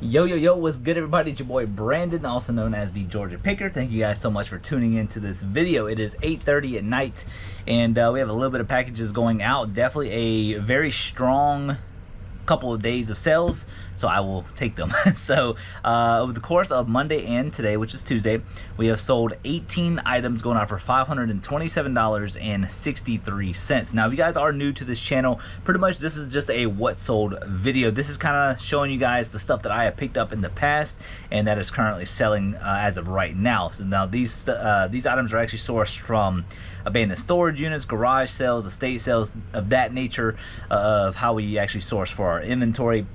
Yo, yo, yo, what's good, everybody? It's your boy Brandon, also known as the Georgia Picker. Thank you guys so much for tuning into this video. It is 8:30 at night, and we have a little bit of packages going out. Definitely a very strong couple of days of sales, so I will take them. So over the course of Monday and today, which is Tuesday, we have sold 18 items going out for $527.63. Now if you guys are new to this channel, pretty much this is just a what sold video. This is kind of showing you guys the stuff that I have picked up in the past and that is currently selling as of right now. So now these items are actually sourced from abandoned storage units, garage sales, estate sales, of that nature, of how we actually source for our inventory.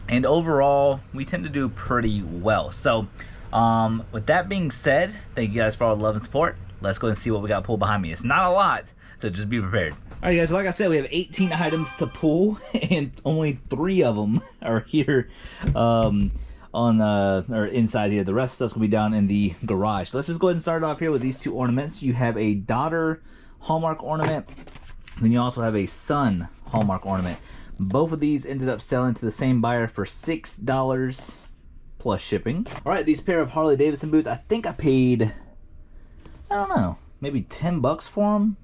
And overall, we tend to do pretty well. So with that being said, thank you guys for all the love and support. Let's go and see what we got pulled behind me. It's not a lot, so just be prepared. All right, guys, so like I said, we have 18 items to pull, and only 3 of them are here or inside here. The rest of stuff's gonna be down in the garage. So let's just go ahead and start off here with these 2 ornaments. You have a daughter Hallmark ornament, then you also have a son Hallmark ornament. Both of these ended up selling to the same buyer for $6 plus shipping. All right, these pair of Harley Davidson boots, I think I paid, I don't know, maybe 10 bucks for them.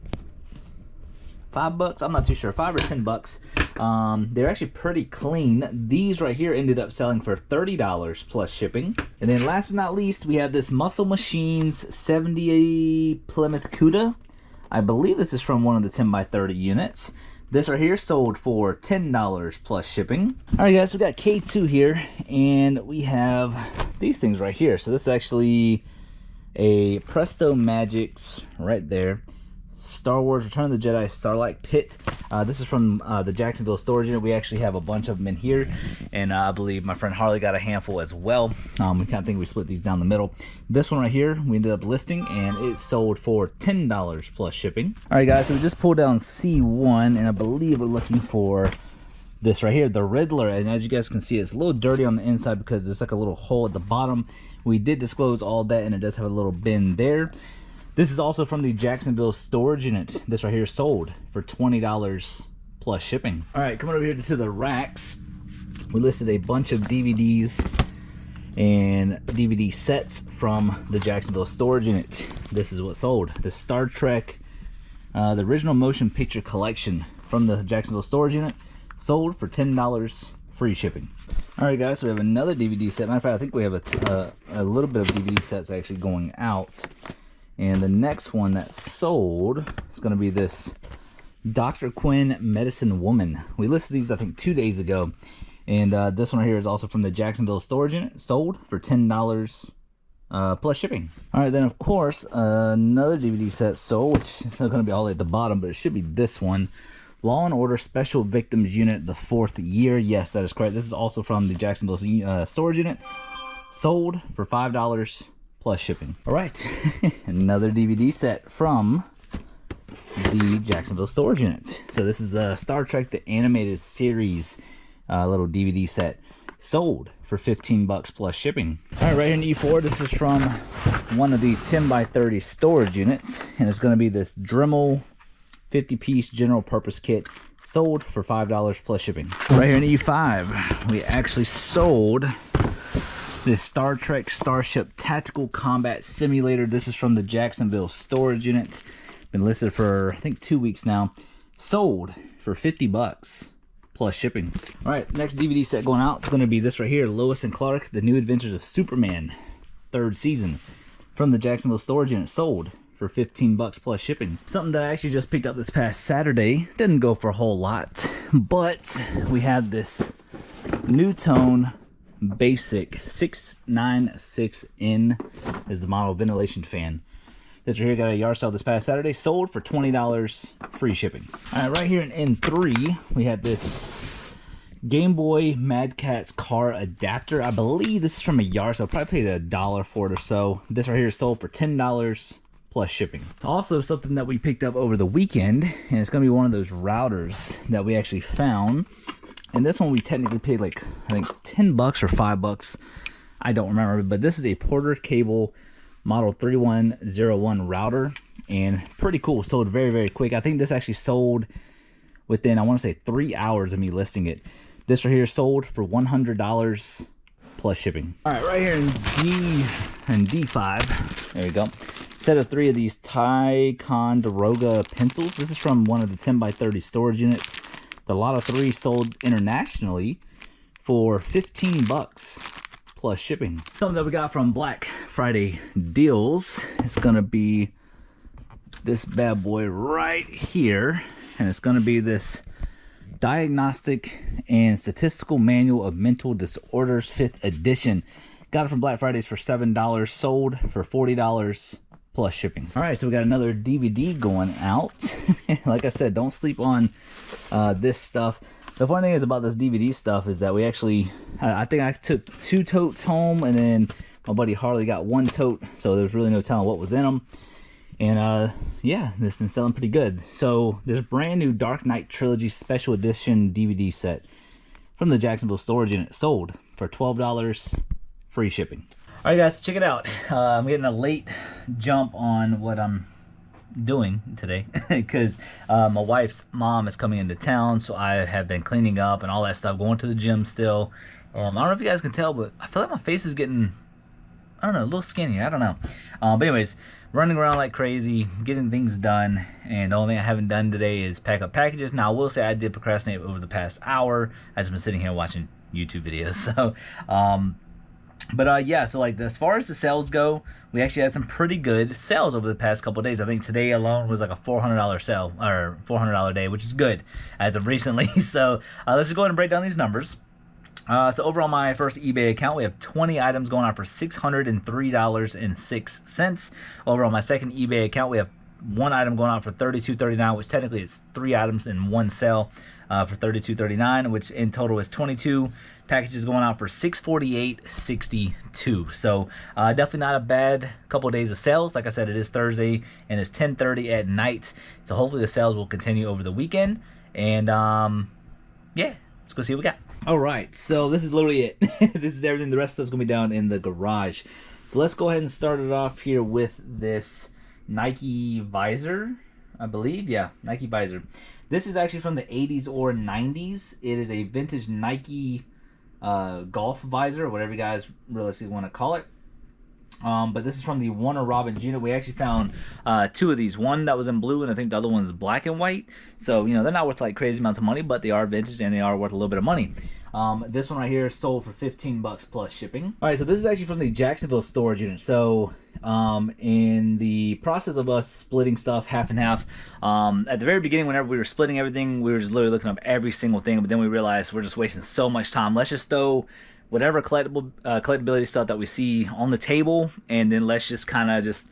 5 bucks, I'm not too sure, 5 or 10 bucks. They're actually pretty clean. These right here ended up selling for $30 plus shipping. And then last but not least, we have this Muscle Machines 70 Plymouth Cuda. I believe this is from one of the 10 by 30 units. This right here sold for $10 plus shipping. All right, guys, we got K2 here, and we have these things right here. So this is actually a Presto Magics right there. Star Wars Return of the Jedi Starlight Pit. This is from the Jacksonville storage unit. We actually have a bunch of them in here, and I believe my friend Harley got a handful as well. We kind of think we split these down the middle. This one right here we ended up listing, and it sold for $10 plus shipping. All right, guys, so we just pulled down C1, and I believe we're looking for this right here, the Riddler. And as you guys can see, it's a little dirty on the inside because there's like a little hole at the bottom. We did disclose all that, and it does have a little bend there. This is also from the Jacksonville storage unit. This right here sold for $20 plus shipping. All right, coming over here to the racks, we listed a bunch of DVDs and DVD sets from the Jacksonville storage unit. This is what sold. The Star Trek, the original motion picture collection from the Jacksonville storage unit, sold for $10 free shipping. All right, guys, so we have another DVD set. Matter of fact, I think we have a little bit of DVD sets actually going out. And the next one that sold is going to be this Dr. Quinn Medicine Woman. We listed these, I think, 2 days ago. And this one right here is also from the Jacksonville storage unit. Sold for $10 plus shipping. All right, then, of course, another DVD set sold, which is not going to be all the way at the bottom, but it should be this one. Law and Order Special Victims Unit, the 4th year. Yes, that is correct. This is also from the Jacksonville storage unit. Sold for $5 plus shipping. All right, another DVD set from the Jacksonville storage unit. So this is the Star Trek the Animated Series little DVD set, sold for 15 bucks plus shipping. All right, right here in E4, this is from one of the 10 by 30 storage units, and it's going to be this Dremel 50-piece general purpose kit, sold for $5 plus shipping. Right here in E5, we actually sold this Star Trek Starship Tactical Combat Simulator. This is from the Jacksonville storage unit. Been listed for, I think, 2 weeks now. Sold for 50 bucks plus shipping. All right, next DVD set going out is going to be this right here, Lois and Clark, The New Adventures of Superman, 3rd season, from the Jacksonville storage unit. Sold for 15 bucks plus shipping. Something that I actually just picked up this past Saturday. Didn't go for a whole lot, but we have this New Tone Basic 696N is the model ventilation fan. This right here got a yard sale this past Saturday, sold for $20 free shipping. All right, right here in N3, we have this Game Boy Mad Catz car adapter. I believe this is from a yard sale. Probably paid $1 for it or so. This right here is sold for $10 plus shipping. Also, something that we picked up over the weekend, and it's gonna be one of those routers that we actually found. And this one we technically paid like, I think, 10 bucks or 5 bucks. I don't remember, but this is a Porter Cable Model 3101 router, and pretty cool. Sold very, very quick. I think this actually sold within, I want to say, 3 hours of me listing it. This right here sold for $100 plus shipping. All right, right here in D5, there you go. Set of 3 of these Ticonderoga pencils. This is from one of the 10x30 storage units. The lot of 3 sold internationally for 15 bucks plus shipping. Something that we got from Black Friday deals is gonna be this bad boy right here, and it's gonna be this Diagnostic and Statistical Manual of Mental Disorders 5th edition. Got it from Black Fridays for $7, sold for $40 plus shipping. All right, so we got another DVD going out. Like I said, don't sleep on this stuff. The funny thing is about this DVD stuff is that we actually, I think I took 2 totes home, and then my buddy Harley got 1 tote, so there's really no telling what was in them. And yeah, it's been selling pretty good. So this brand new Dark Knight Trilogy Special Edition DVD set from the Jacksonville storage unit sold for $12, free shipping. All right, guys, check it out. I'm getting a late jump on what I'm doing today because my wife's mom is coming into town, so I have been cleaning up and all that stuff, going to the gym still. I don't know if you guys can tell, but I feel like my face is getting, I don't know, a little skinnier. I don't know. But anyways, running around like crazy, getting things done, and the only thing I haven't done today is pack up packages. Now, I will say I did procrastinate over the past hour. I've just been sitting here watching YouTube videos. So, yeah, so like as far as the sales go, we actually had some pretty good sales over the past couple of days. I think today alone was like a $400 sale, or $400 day, which is good as of recently. So let's just go ahead and break down these numbers. So over on my first eBay account, we have 20 items going on for $603.06. Over on my second eBay account, we have 1 item going on for $32.39, which technically is 3 items in 1 sale for $32.39, which in total is 22 packages going on for $648.62. So definitely not a bad couple of days of sales. Like I said, it is Thursday and it's 10:30 at night. So hopefully the sales will continue over the weekend. And yeah, let's go see what we got. All right, so this is literally it. This is everything. The rest of stuff's gonna be down in the garage. So let's go ahead and start it off here with this Nike visor, I believe. Yeah, Nike visor. This is actually from the 80s or 90s. It is a vintage Nike golf visor, or whatever you guys realistically want to call it. But this is from the Warner Robins unit. We actually found 2 of these. One that was in blue, and I think the other one's black and white. So, you know, they're not worth like crazy amounts of money, but they are vintage and they are worth a little bit of money. This one right here sold for 15 bucks plus shipping. All right, so this is actually from the Jacksonville storage unit. So, in the process of us splitting stuff half and half, at the very beginning, whenever we were splitting everything, we were just literally looking up every single thing. But then we realized we're just wasting so much time. Let's just throw whatever collectability stuff that we see on the table, and then let's just kind of just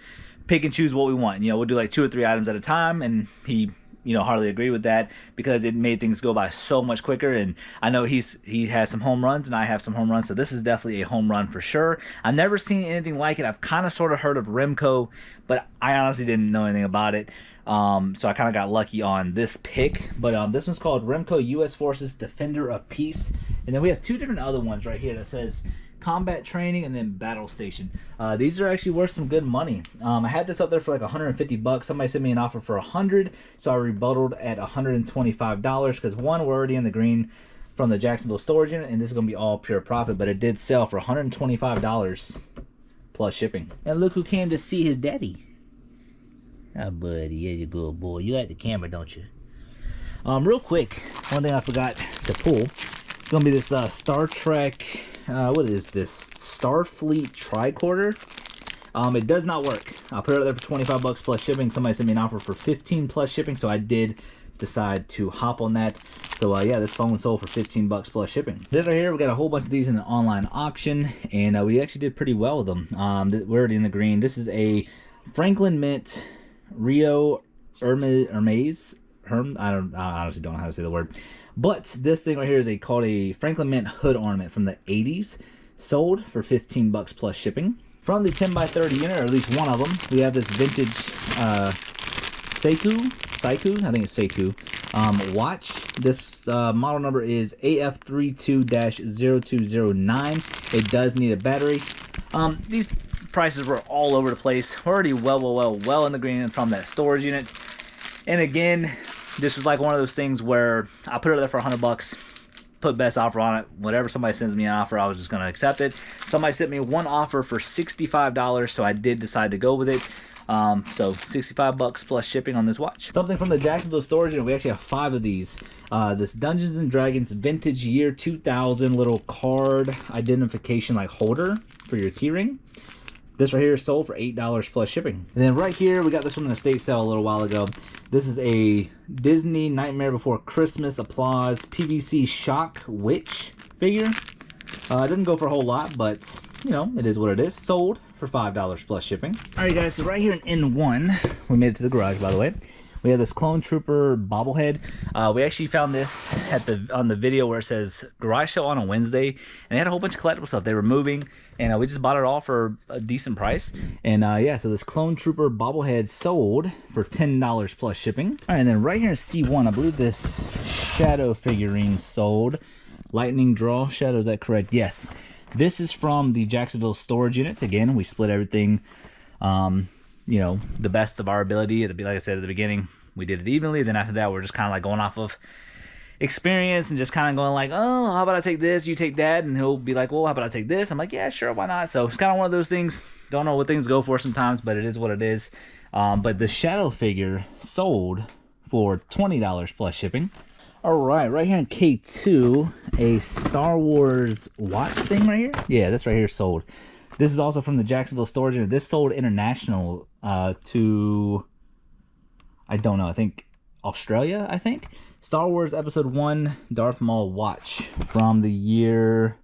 pick and choose what we want. You know, we'll do like 2 or 3 items at a time, and he, you know, hardly agreed with that because it made things go by so much quicker. And I know he has some home runs and I have some home runs, so this is definitely a home run for sure. I've never seen anything like it. I've kind of sort of heard of Remco, but I honestly didn't know anything about it. So I kind of got lucky on this pick. But this one's called Remco U.S. Forces Defender of Peace. And then we have 2 different other ones right here that says Combat Training and then Battle Station. These are actually worth some good money. I had this up there for like 150 bucks. Somebody sent me an offer for 100, so I rebutted at $125 because one, we're already in the green from the Jacksonville storage unit, and this is going to be all pure profit, but it did sell for $125 plus shipping. And look who came to see his daddy. Oh, buddy, you're a good boy. You like the camera, don't you? Real quick, one thing I forgot to pull. It's going to be this Star Trek, what is this? Starfleet tricorder. It does not work. I'll put it out there for 25 bucks plus shipping. Somebody sent me an offer for 15 plus shipping, so I did decide to hop on that. So yeah, this phone sold for 15 bucks plus shipping. This right here, we got a whole bunch of these in an online auction, and we actually did pretty well with them. We're already in the green. This is a Franklin Mint Rio Hermes. I honestly don't know how to say the word. But this thing right here is called a Franklin Mint hood ornament from the 80s. Sold for 15 bucks plus shipping. From the 10x30 unit, or at least one of them, we have this vintage Seiko, I think it's Seiko, watch. This model number is AF32-0209. It does need a battery. These prices were all over the place. We're already well in the green from that storage unit. And again, this was like one of those things where I put it there for 100 bucks, put best offer on it. Whatever somebody sends me an offer, I was just gonna accept it. Somebody sent me one offer for $65, so I did decide to go with it. So 65 bucks plus shipping on this watch. Something from the Jacksonville storage unit. We actually have 5 of these. This Dungeons and Dragons vintage year 2000 little card identification like holder for your keyring. This right here is sold for $8 plus shipping. And then right here, we got this one in the estate sale a little while ago. This is a Disney Nightmare Before Christmas Applause PVC Shock Witch figure. It doesn't go for a whole lot, but you know, it is what it is. Sold for $5 plus shipping. All right, guys, so right here in N1, we made it to the garage, by the way. We have this Clone Trooper bobblehead. We actually found this at on the video where it says garage show on a Wednesday, and they had a whole bunch of collectible stuff they were moving, and we just bought it all for a decent price. And yeah, so this Clone Trooper bobblehead sold for $10 plus shipping. All right, and then right here in C1, I believe this Shadow figurine sold. Lightning Draw Shadow, is that correct? Yes. This is from the Jacksonville storage units. Again, we split everything, you know, the best of our ability. Like I said at the beginning, we did it evenly. Then after that, we're just kind of like going off of experience and just kind of going like, oh, how about I take this, you take that, and he'll be like, well, how about I take this? I'm like, yeah, sure, why not? So it's kind of one of those things. Don't know what things go for sometimes, but it is what it is. But the Shadow figure sold for $20 plus shipping. All right, right here in K2, a Star Wars watch thing right here. Yeah, this right here sold. This is also from the Jacksonville storage unit. This sold international to, I don't know, I think Australia, I think. Star Wars Episode 1 Darth Maul watch from the year,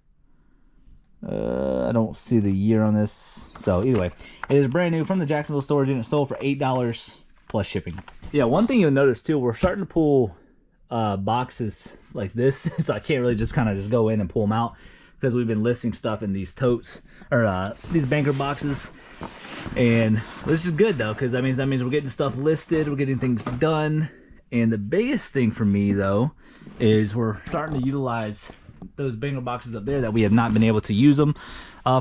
I don't see the year on this. So either way, it is brand new from the Jacksonville storage unit, sold for $8 plus shipping. Yeah, one thing you'll notice too, we're starting to pull boxes like this, so I can't really just kind of just go in and pull them out, because we've been listing stuff in these totes, or these banker boxes. And this is good though, because that means we're getting stuff listed, we're getting things done. And the biggest thing for me though is we're starting to utilize those banker boxes up there that we have not been able to use them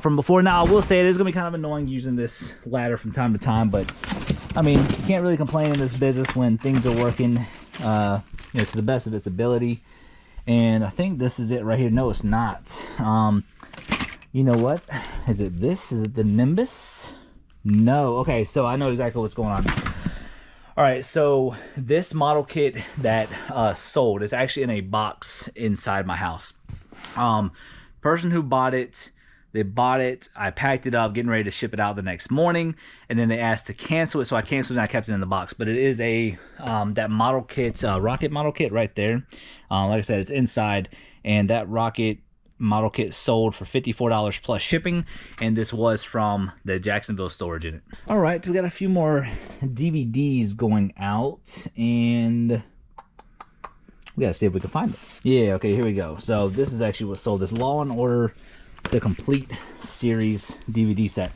from before. Now I will say it is gonna be kind of annoying using this ladder from time to time, but I mean, you can't really complain in this business when things are working you know, to the best of its ability. And I think this is it right here. No, it's not. You know what? Is it this? Is it the Nimbus? No. Okay, so I know exactly what's going on. All right, so this model kit that sold is actually in a box inside my house. Person who bought it, they bought it, I packed it up, getting ready to ship it out the next morning, and then they asked to cancel it, so I canceled it and I kept it in the box. But it is a that model kit, rocket model kit right there. Like I said, it's inside, and that rocket model kit sold for $54 plus shipping, and this was from the Jacksonville storage unit. All right, we got a few more DVDs going out, and we gotta see if we can find it. Yeah, okay, here we go. So this is actually what sold. This Law and Order The Complete Series DVD set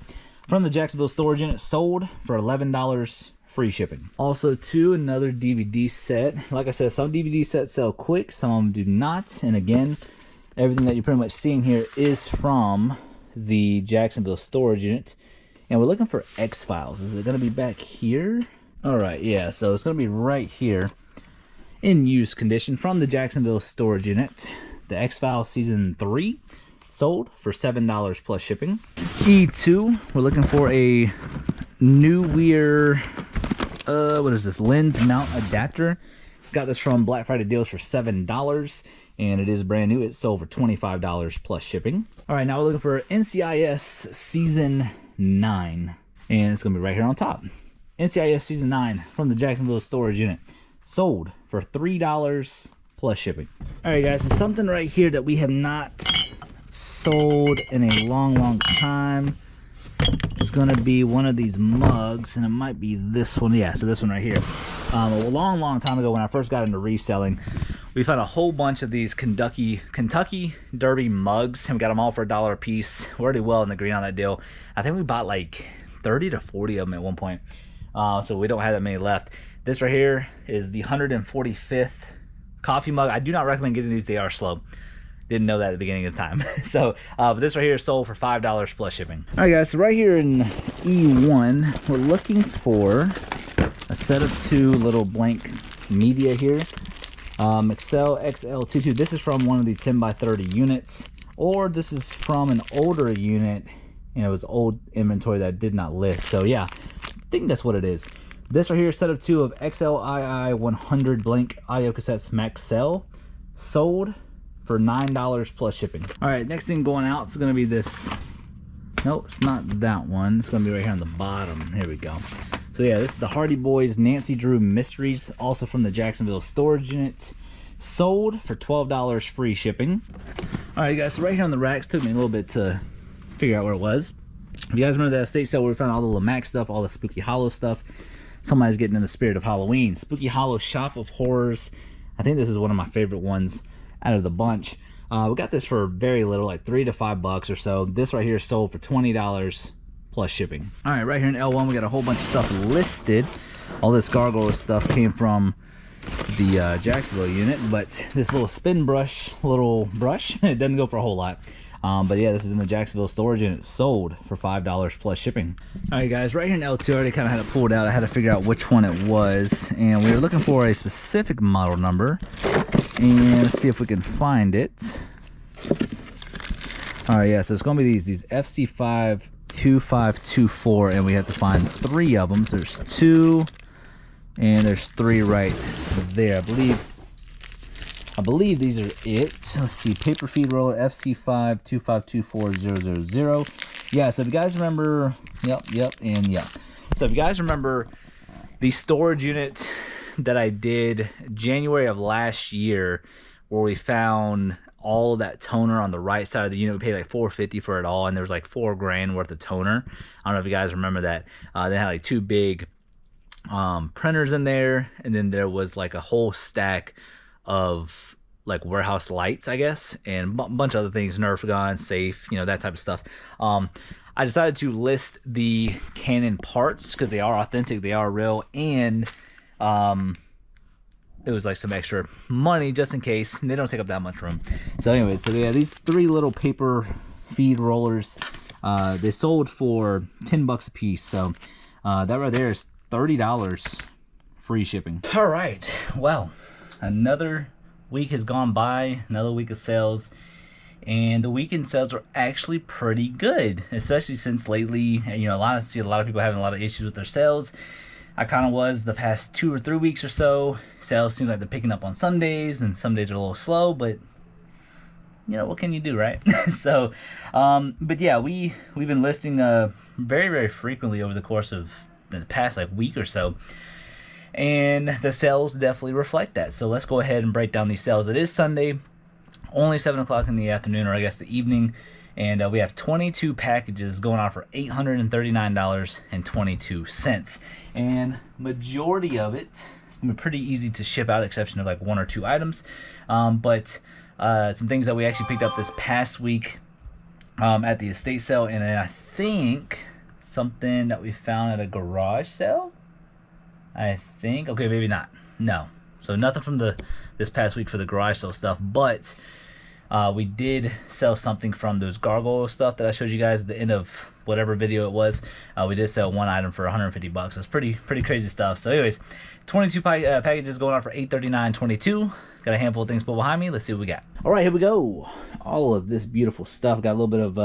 from the Jacksonville storage unit, sold for $11 free shipping. Also too, another DVD set. Like I said, some DVD sets sell quick, some of them do not. And again, everything that you're pretty much seeing here is from the Jacksonville storage unit. And we're looking for X-Files. Is it going to be back here? All right, yeah, so it's going to be right here in use condition from the Jacksonville storage unit. The X-Files Season 3 sold for $7 plus shipping. E2, we're looking for a New Weir, what is this, lens mount adapter. Got this from Black Friday deals for $7, and it is brand new. It sold for $25 plus shipping. All right, now we're looking for NCIS Season 9, and it's gonna be right here on top. NCIS Season 9 from the Jacksonville storage unit, sold for $3 plus shipping. All right, guys, so something right here that we have not sold in a long time. It's gonna be one of these mugs, and it might be this one. Yeah, so this one right here. A long time ago when I first got into reselling, we found a whole bunch of these Kentucky Derby mugs, and we got them all for $1 a piece. We're already well in the green on that deal. I think we bought like 30 to 40 of them at one point, so we don't have that many left. This right here is the 145th coffee mug. I do not recommend getting these. They are slow. Didn't know that at the beginning of time. So, but this right here is sold for $5 plus shipping. All right, guys, so right here in E1, we're looking for a set of 2 little blank media here. Excel XL22. This is from one of the 10 by 30 units, or this is from an older unit, and it was old inventory that I did not list. So yeah, I think that's what it is. This right here is set of 2 of XLII 100 blank audio cassettes Maxell, sold for $9 plus shipping. All right, next thing going out is going to be this. Nope, it's not that one. It's going to be right here on the bottom. Here we go. So yeah, this is the Hardy Boys Nancy Drew Mysteries, also from the Jacksonville storage unit, sold for $12 free shipping. All right, guys, so right here on the racks, took me a little bit to figure out where it was. If you guys remember that estate sale where we found all the Lamax stuff, all the Spooky Hollow stuff, somebody's getting in the spirit of Halloween. Spooky Hollow Shop of Horrors. I think this is one of my favorite ones out of the bunch. We got this for very little, like $3 to $5 or so. This right here is sold for $20 plus shipping. All right, right here in L1, we got a whole bunch of stuff listed. All this gargoyle stuff came from the Jacksonville unit, but this little spin brush, it doesn't go for a whole lot. But yeah, this is in the Jacksonville storage and it's sold for $5 plus shipping. All right, guys, right here in L2, I already kind of had it pulled out. I had to figure out which one it was, and we were looking for a specific model number, and let's see if we can find it. All right, yeah, so it's gonna be these FC5 2524, and we have to find 3 of them. So there's 2, and there's 3 right there. I believe these are it. Let's see, paper feed roller FC5 2524000. Yeah, so if you guys remember, yep, and yep. So if you guys remember the storage unit that I did January of last year, where we found all of that toner on the right side of the unit, we paid like $450 for it all, and there was like $4 grand worth of toner. I don't know if you guys remember that. They had like 2 big printers in there, and then there was like a whole stack of like warehouse lights, I guess, and a bunch of other things, Nerf gun, safe, you know, that type of stuff. I decided to list the Canon parts because they are authentic, they are real, and it was like some extra money just in case, and they don't take up that much room. So anyways, so yeah, these 3 little paper feed rollers, they sold for $10 a piece. So that right there is $30 free shipping. All right, well, another week has gone by, another week of sales, and the weekend sales are actually pretty good, especially since lately, you know, I see a lot of people having a lot of issues with their sales. I kind of was the past 2 or 3 weeks or so. Sales seem like they're picking up on some days, and some days are a little slow, but you know, what can you do, right? So, but yeah, we've been listing very, very frequently over the course of the past like week or so. And the sales definitely reflect that. So let's go ahead and break down these sales. It is Sunday, only 7 o'clock in the afternoon, or I guess the evening. And we have 22 packages going on for $839.22. And majority of it is going to be pretty easy to ship out, exception of like 1 or 2 items. But some things that we actually picked up this past week at the estate sale. And then I think something that we found at a garage sale. I think, okay, maybe not. No. So nothing from this past week for the garage sale stuff, but we did sell something from those gargoyle stuff that I showed you guys at the end of whatever video it was. We did sell 1 item for $150. That's pretty crazy stuff. So anyways, 22 packages going on for $839.22. Got a handful of things pulled behind me. Let's see what we got. All right, here we go. All of this beautiful stuff. Got a little bit of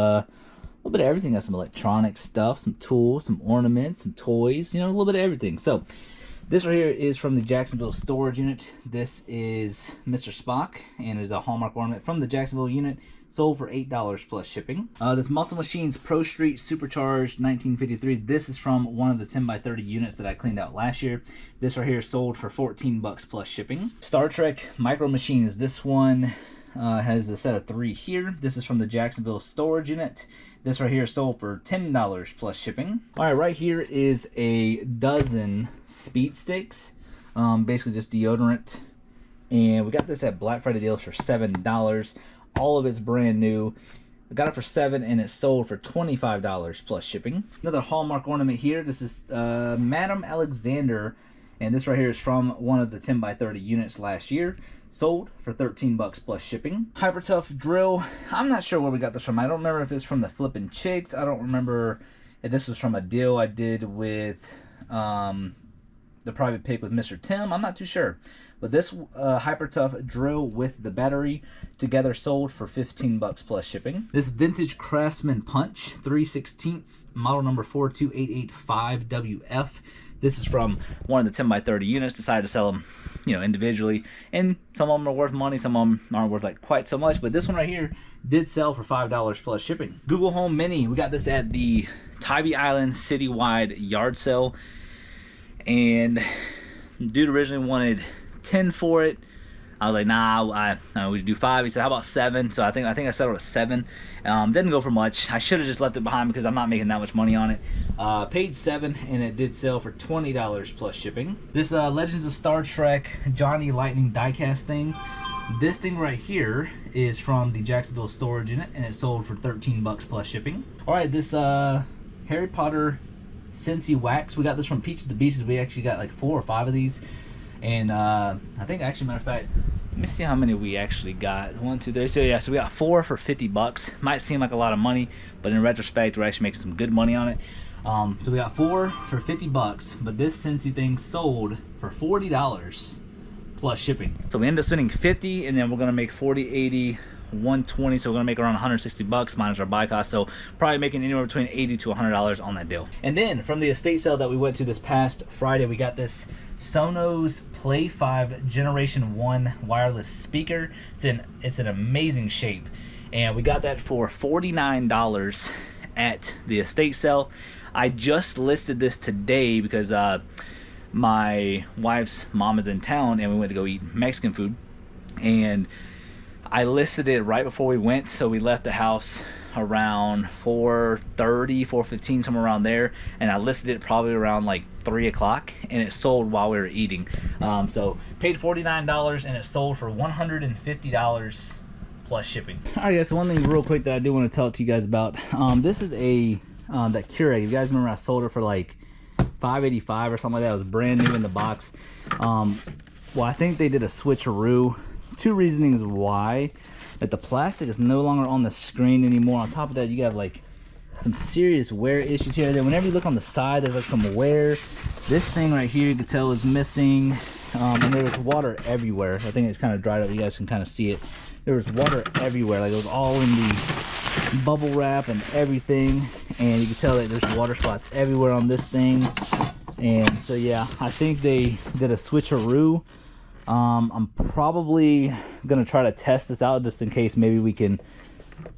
everything. Got some electronic stuff, some tools, some ornaments, some toys, you know, a little bit of everything. So this right here is from the Jacksonville storage unit. This is Mr. Spock, and it is a Hallmark ornament from the Jacksonville unit, sold for $8 plus shipping. This Muscle Machines Pro Street Supercharged 1953. This is from one of the 10 by 30 units that I cleaned out last year. This right here sold for $14 plus shipping. Star Trek Micro Machines. This one has a set of 3 here. This is from the Jacksonville storage unit. This right here sold for $10 plus shipping. All right, right here is a dozen speed sticks, basically just deodorant. And we got this at Black Friday deals for $7. All of it's brand new. I got it for $7 and it sold for $25 plus shipping. Another Hallmark ornament here. This is Madam Alexander, and this right here is from one of the 10 by 30 units last year. Sold for $13 plus shipping. Hyper Tough drill. I'm not sure where we got this from. I don't remember if it's from the Flippin' Chicks. I don't remember if this was from a deal I did with the private pick with Mr. Tim. I'm not too sure. But this Hyper Tough drill with the battery together sold for 15 bucks plus shipping. This vintage Craftsman punch 3/16 model number 42885WF. This is from one of the 10x30 units. Decided to sell them, you know, individually, and some of them are worth money, some of them aren't worth like quite so much. But this one right here did sell for $5 plus shipping. Google Home Mini. We got this at the Tybee Island citywide yard sale, and dude originally wanted 10 for it. I was like, nah, we should do 5. He said, how about 7? So I think I settled at 7. Didn't go for much. I should have just left it behind because I'm not making that much money on it. Paid 7, and it did sell for $20 plus shipping. This Legends of Star Trek Johnny Lightning diecast thing. This thing right here is from the Jacksonville storage unit, and it sold for 13 bucks plus shipping. All right, this Harry Potter Scentsy wax. We got this from Peaches to Beaches. We actually got like 4 or 5 of these. And I think, actually, matter of fact, let me see how many we actually got. 1, 2, 3. So yeah, so we got 4 for 50 bucks. Might seem like a lot of money, but in retrospect, we're actually making some good money on it. So we got 4 for 50 bucks, but this Scentsy thing sold for $40 plus shipping. So we ended up spending 50, and then we're gonna make 40, 80, 120. So we're gonna make around 160 bucks minus our buy cost. So probably making anywhere between $80 to $100 on that deal. And then from the estate sale that we went to this past Friday, we got this Sonos Play 5 Generation 1 wireless speaker. It's an amazing shape, and we got that for $49 at the estate sale. I just listed this today because my wife's mom is in town, and we went to go eat Mexican food, and I listed it right before we went. So we left the house around 4:30, 4:15, somewhere around there, and I listed it probably around like 3 o'clock, and it sold while we were eating. So paid $49, and it sold for $150 plus shipping. All right, guys, so one thing real quick that I do want to talk to you guys about. This is a that Keurig. You guys remember I sold it for like $5.85 or something like that. It was brand new in the box. Well, I think they did a switcheroo. 2 reasonings why. That the plastic is no longer on the screen anymore. On top of that, you have like some serious wear issues here. Then whenever you look on the side, there's like some wear. This thing right here, you can tell, is missing. And there was water everywhere. I think it's kind of dried up. You guys can kind of see it. There was water everywhere. Like it was all in the bubble wrap and everything. And you can tell that there's water spots everywhere on this thing. And so yeah, I think they did a switcheroo. I'm probably gonna try to test this out just in case maybe we can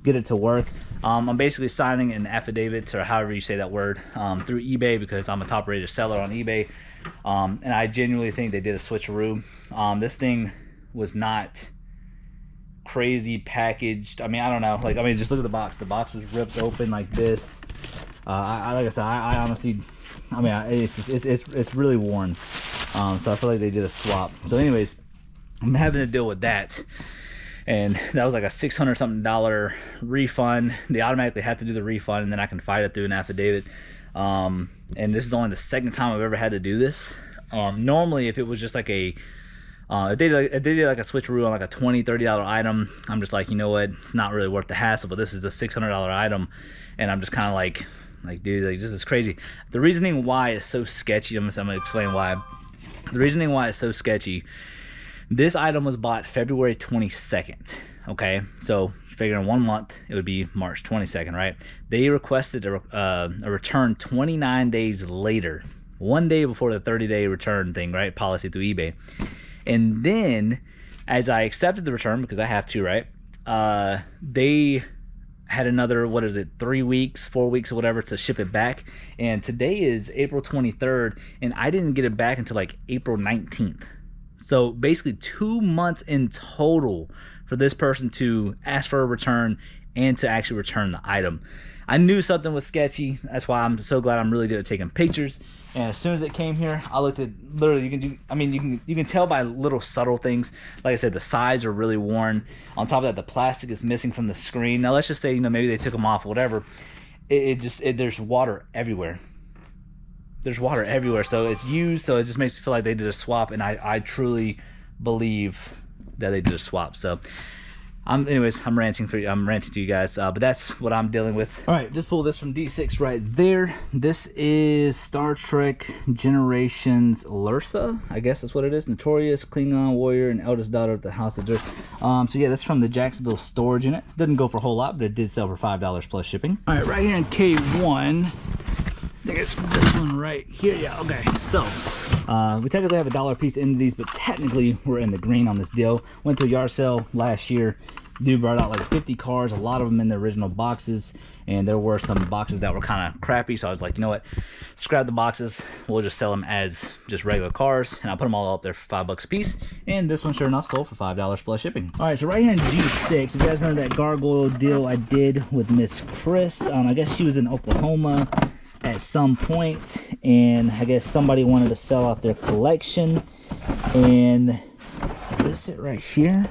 get it to work. I'm basically signing an affidavit, or however you say that word, through eBay, because I'm a top rated seller on eBay. And I genuinely think they did a switcheroo. This thing was not crazy packaged. I mean, I don't know, like, I mean, just look at the box. The box was ripped open like this. Like I said, I honestly, I mean, it's really worn. So I feel like they did a swap. So anyways, I'm having to deal with that, and that was like a $600 something refund. They automatically have to do the refund, and then I can fight it through an affidavit. And this is only the 2nd time I've ever had to do this. Normally, if it was just like a if they did like a switcheroo on like a $20, $30 item, I'm just like, you know what, it's not really worth the hassle. But this is a $600 item, and I'm just kind of like dude, like, this is crazy. The reasoning why is so sketchy. I'm gonna explain why. The reasoning why it's so sketchy. This item was bought February 22nd. Okay, so figure in 1 month it would be March 22nd, right? They requested a return 29 days later, 1 day before the 30-day return thing, right? Policy through eBay. And then, as I accepted the return, because I have to, right? They had another, 3 weeks, 4 weeks or whatever to ship it back. And today is April 23rd, and I didn't get it back until like April 19th. So basically 2 months in total for this person to ask for a return and to actually return the item. I knew something was sketchy. That's why I'm so glad I'm really good at taking pictures. And as soon as it came here, I looked at, literally, you can tell by little subtle things. Like I said, the sides are really worn. On top of that, the plastic is missing from the screen. Now let's just say, maybe they took them off, whatever. There's water everywhere. There's water everywhere, so it's used. So it just makes me feel like they did a swap, and I truly believe that they did a swap. So Anyways, I'm ranting to you guys, but that's what I'm dealing with. All right, just pull this from D6 right there. This is Star Trek Generations Lursa, I guess that's what it is. Notorious Klingon warrior and eldest daughter of the House of Durst. So yeah, that's from the Jacksonville storage unit. Doesn't go for a whole lot, but it did sell for $5 plus shipping. All right, right here in K1, I think it's this one right here. Yeah, okay. So we technically have $1 a piece into these, but technically we're in the green on this deal. Went to a yard sale last year. Dude brought out like 50 cars, a lot of them in the original boxes, and there were some boxes that were kind of crappy. So I was like, you know what, scrap the boxes, we'll just sell them as just regular cars, and I put them all up there for $5 a piece. And this one, sure enough, sold for $5 plus shipping. All right, so right here in G6, if you guys remember that gargoyle deal I did with Miss Chris, I guess she was in Oklahoma at some point, and I guess somebody wanted to sell off their collection. And is this it right here?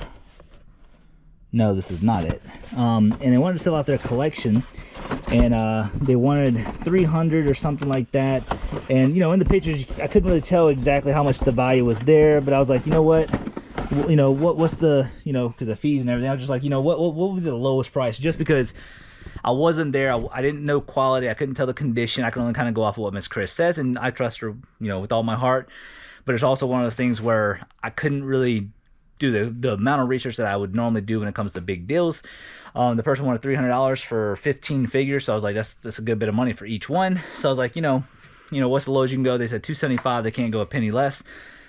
No, this is not it. And they wanted to sell out their collection, and they wanted 300 or something like that. And you know, in the pictures I couldn't really tell exactly how much the value was there, but I was like, you know what, what's the, because the fees and everything, I was just like, what would be the lowest price, just because I wasn't there. I didn't know quality. I couldn't tell the condition. I could only kind of go off of what Miss Chris says, and I trust her, with all my heart. But it's also one of those things where I couldn't really do the amount of research that I would normally do when it comes to big deals. The person wanted $300 for 15 figures, so I was like, that's a good bit of money for each one. So I was like, what's the lowest you can go? They said $275. They can't go a penny less.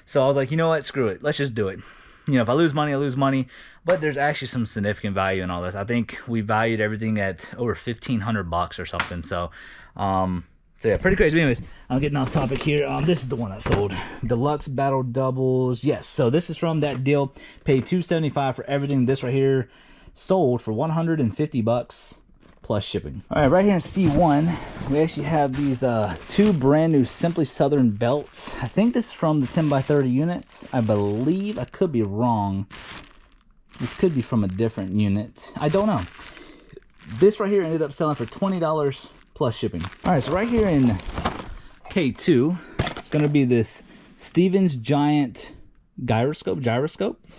So I was like, you know what, screw it, let's just do it. If I lose money, I lose money. But there's actually some significant value in all this. I think we valued everything at over $1,500 or something. So so yeah, pretty crazy. But anyways, I'm getting off topic here. This is the one that sold. Deluxe Battle Doubles. Yes, so this is from that deal. Paid $275 for everything. This right here sold for $150 plus shipping. All right, right here in C1, we actually have these two brand new Simply Southern belts. I think this is from the 10x30 units. I believe. I could be wrong. This could be from a different unit. I don't know. This right here ended up selling for $20 plus shipping. All right, so right here in K2, it's going to be this Stevens Giant gyroscope.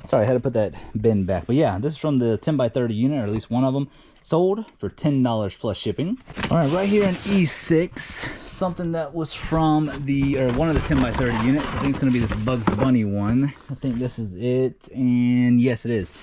Sorry, I had to put that bin back. But yeah, this is from the 10x30 unit, or at least one of them. Sold for $10 plus shipping. All right, right here in E6, something that was from one of the 10x30 units. I think it's going to be this Bugs Bunny one. I think this is it, and yes, it is.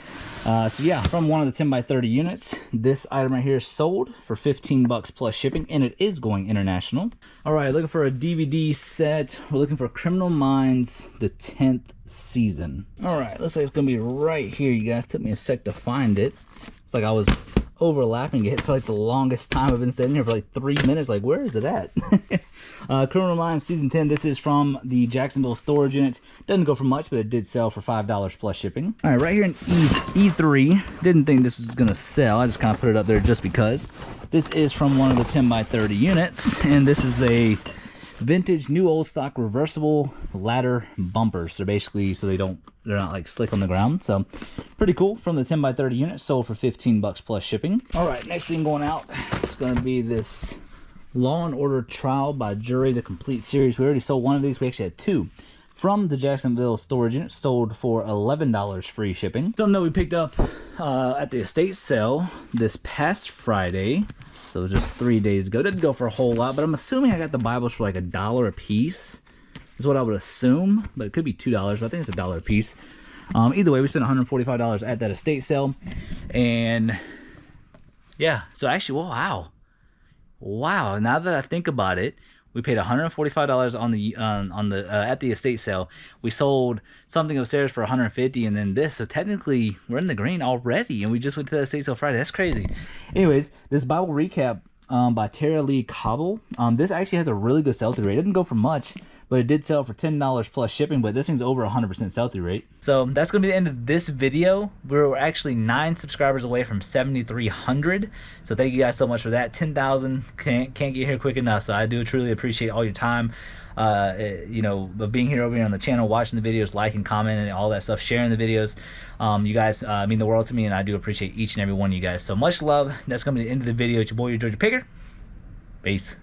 So yeah, from one of the 10x30 units, this item right here sold for $15 plus shipping, and it is going international. All right, looking for a DVD set. We're looking for Criminal Minds, the 10th season. All right, looks like it's gonna be right here, you guys. Took me a sec to find it. It's like I was overlapping it for like the longest time. I've been standing here for like 3 minutes, like, where is it at? Criminal Minds season 10. This is from the Jacksonville storage unit. Doesn't go for much, but it did sell for $5 plus shipping. All right, right here in E3, didn't think this was gonna sell. I just kind of put it up there just because. This is from one of the 10x30 units, and this is a vintage new old stock reversible ladder bumpers. They're basically so they're not like slick on the ground. So pretty cool. From the 10x30 unit, sold for $15 plus shipping. All right, next thing going out, it's going to be this Law and Order Trial by Jury, the complete series. We already sold one of these. We actually had two from the Jacksonville storage unit, sold for $11 free shipping. Something that we picked up at the estate sale this past Friday. So just 3 days ago. Didn't go for a whole lot, but I'm assuming I got the Bibles for like $1 a piece. Is what I would assume, but it could be $2. But I think it's $1 a piece. Either way, we spent $145 at that estate sale, and yeah. So actually, wow. Now that I think about it, we paid $145 at the estate sale. We sold something upstairs for $150, and then this. So technically, we're in the green already, and we just went to the estate sale Friday. That's crazy. Anyways, this Bible recap by Tara Lee Cobble. This actually has a really good sell-through rate. It didn't go for much, but it did sell for $10 plus shipping. But this thing's over 100% sell-through rate. So that's gonna be the end of this video. We're actually 9 subscribers away from 7,300. So thank you guys so much for that. 10,000 can't get here quick enough. So I do truly appreciate all your time. Being here over here on the channel, watching the videos, liking, commenting, and all that stuff, sharing the videos. You guys mean the world to me, and I do appreciate each and every one of you guys. So much love. That's gonna be the end of the video. It's your boy, your Georgia Picker. Peace.